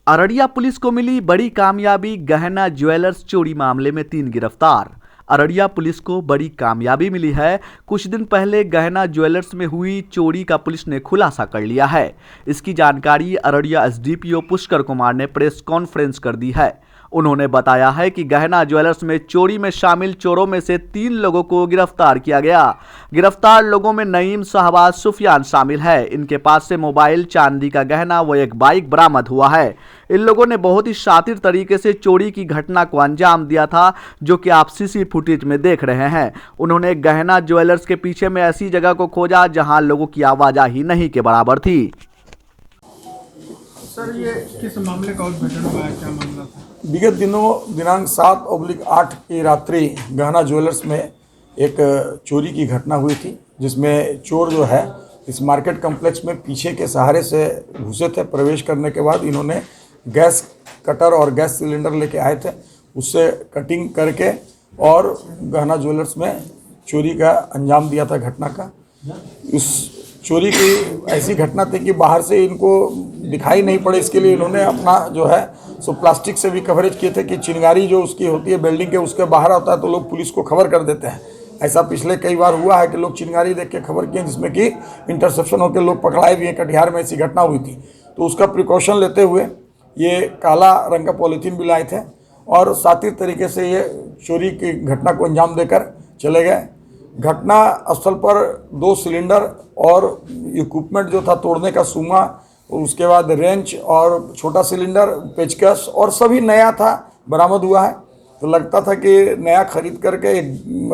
Araria police को मिली बड़ी कामयाबी। गहना ज्वेलर्स चोरी मामले में 3 गिरफ्तार। अररिया पुलिस को बड़ी कामयाबी मिली है। कुछ दिन पहले गहना ज्वेलर्स में हुई चोरी का पुलिस ने खुलासा कर लिया है। इसकी जानकारी अररिया एसडीपीओ पुष्कर कुमार ने प्रेस कॉन्फ्रेंस कर दी है। उन्होंने बताया है कि गहना ज्वेलर्स में चोरी में शामिल चोरों में से 3 लोगों को गिरफ्तार किया गया। गिरफ्तार लोगों में नईम, शहबाज, सुफियान शामिल है। इनके पास से मोबाइल, चांदी का गहना व एक बाइक बरामद हुआ है। इन लोगों ने बहुत ही शातिर तरीके से चोरी की घटना को अंजाम दिया था, जो कि आप सीसी फुटेज में देख रहे हैं। उन्होंने गहना ज्वेलर्स के पीछे में ऐसी जगह को खोजा जहां लोगों की आवाजाही नहीं के बराबर थी। सर, ये किस मामले का उद्भेदन हुआ है, क्या मामला था? विगत दिनों दिनांक 7/8 की रात्रि गहना ज्वेलर्स में एक चोरी की घटना हुई थी, जिसमें चोर जो है इस मार्केट कॉम्प्लेक्स में पीछे के सहारे से घुसे थे। प्रवेश करने के बाद इन्होंने गैस कटर और गैस सिलेंडर लेके आए थे, उससे कटिंग करके और गहना ज्वेलर्स में चोरी का अंजाम दिया था घटना का। इस चोरी की ऐसी घटना थी कि बाहर से इनको दिखाई नहीं पड़े, इसके लिए इन्होंने अपना जो है सो प्लास्टिक से भी कवरेज किए थे कि चिंगारी जो उसकी होती है बिल्डिंग के, उसके बाहर होता है तो लोग पुलिस को खबर कर देते हैं। ऐसा पिछले कई बार हुआ है कि लोग चिंगारी देख के खबर किए, जिसमें कि इंटरसेप्शन होकर लोग पकड़ाए भी हैं। कटिहार में ऐसी घटना हुई थी, तो उसका प्रिकॉशन लेते हुए ये काला रंग का पॉलीथीन भी लाए थे और शातिर तरीके से ये चोरी की घटना को अंजाम देकर चले गए। घटना स्थल पर 2 सिलेंडर और इक्विपमेंट जो था तोड़ने का सूमा, उसके बाद रेंच और छोटा सिलेंडर, पेचकस और सभी नया था, बरामद हुआ है। तो लगता था कि नया खरीद करके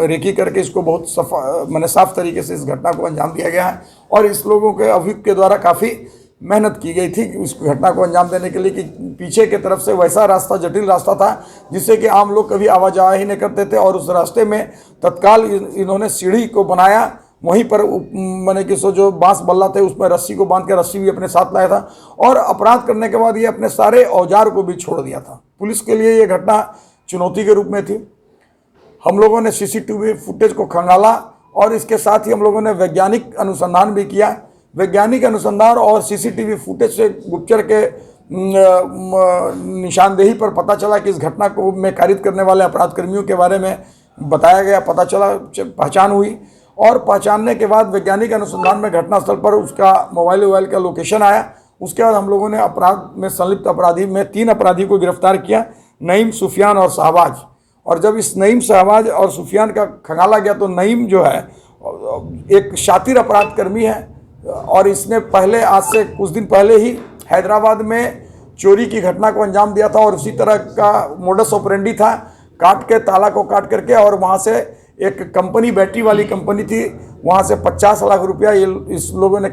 रेकी करके इसको बहुत साफ तरीके से इस घटना को अंजाम दिया गया है। और इस लोगों के अभियुक्त के द्वारा काफ़ी मेहनत की गई थी उस घटना को अंजाम देने के लिए कि पीछे के तरफ से वैसा रास्ता, जटिल रास्ता था जिससे कि आम लोग कभी आवाजाही नहीं करते थे। और उस रास्ते में तत्काल इन्होंने सीढ़ी को बनाया, वहीं पर मैंने कि सो जो बांस बल्ला थे उसमें रस्सी को बांध के, रस्सी भी अपने साथ लाया था और अपराध करने के बाद ये अपने सारे औजार को भी छोड़ दिया था। पुलिस के लिए ये घटना चुनौती के रूप में थी। हम लोगों ने सीसीटीवी फुटेज को खंगाला और इसके साथ ही हम लोगों ने वैज्ञानिक अनुसंधान भी किया। वैज्ञानिक अनुसंधान और सीसीटीवी फुटेज से गुप्तचर के निशानदेही पर पता चला कि इस घटना को में कारित करने वाले अपराधकर्मियों के बारे में बताया गया, पता चला, पहचान हुई। और पहचानने के बाद वैज्ञानिक अनुसंधान में घटनास्थल पर उसका मोबाइल का लोकेशन आया। उसके बाद हम लोगों ने अपराध में संलिप्त अपराधी में 3 अपराधी को गिरफ्तार किया, नईम, सुफियान और शहबाज। और जब इस नईम, शहबाज और सुफियान का खंगाला गया तो नईम जो है एक शातिर अपराधकर्मी है और इसने पहले, आज से कुछ दिन पहले ही हैदराबाद में चोरी की घटना को अंजाम दिया था और उसी तरह का मोडस ऑपरेंडी था, ताला को काट करके। और वहाँ से एक कंपनी, बैटरी वाली कंपनी थी, वहाँ से 50 लाख रुपया ये इस लोगों ने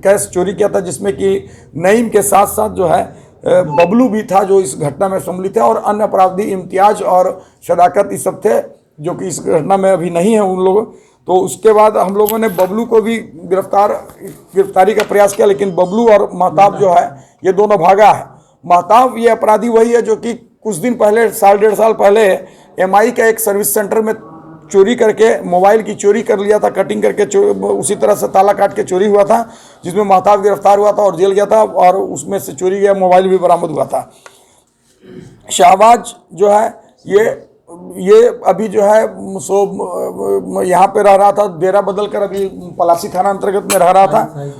कैश चोरी किया था, जिसमें कि नईम के साथ साथ जो है बबलू भी था जो इस घटना में सम्मिलित है। और अन्य अपराधी इम्तियाज और सदाकत ये सब थे जो कि इस घटना में अभी नहीं है उन लोगों। तो उसके बाद हम लोगों ने बबलू को भी गिरफ्तारी का प्रयास किया, लेकिन बबलू और महताब जो है ये दोनों भागा है। महताब ये अपराधी वही है जो कि कुछ दिन पहले, 1.5 साल पहले एमआई का एक सर्विस सेंटर में चोरी करके मोबाइल की चोरी कर लिया था, कटिंग करके उसी तरह से ताला काट के चोरी हुआ था, जिसमें महताब गिरफ्तार हुआ था और जेल गया था और उसमें से चोरी गया मोबाइल भी बरामद हुआ था। शहबाज जो है ये अभी जो है सो यहाँ पे रह रहा था, डेरा बदल कर अभी पलासी थाना अंतर्गत में रह रहा था।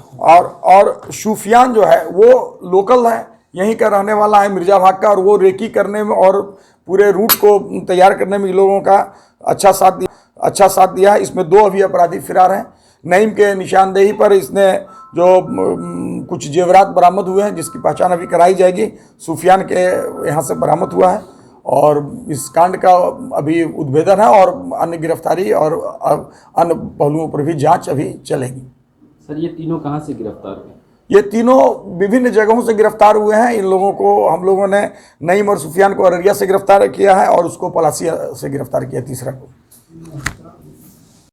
और सुफियान जो है वो लोकल है, यहीं का रहने वाला है, मिर्जा भाग का। और वो रेकी करने में और पूरे रूट को तैयार करने में इन लोगों का अच्छा साथ दिया है। इसमें 2 अभी अपराधी फिरार हैं। नईम के निशानदेही पर इसने जो कुछ जेवरात बरामद हुए हैं जिसकी पहचान अभी कराई जाएगी। सुफियान के यहाँ से बरामद हुआ है और इस कांड का अभी उद्भेदन है और अन्य गिरफ्तारी और अन्य पहलुओं पर भी जांच अभी चलेगी। सर, ये तीनों कहाँ से गिरफ्तार हुए? ये तीनों विभिन्न जगहों से गिरफ्तार हुए हैं। इन लोगों को हम लोगों ने, नईम और सुफियान को अररिया से गिरफ्तार किया है और उसको पलासी से गिरफ्तार किया, तीसरा को।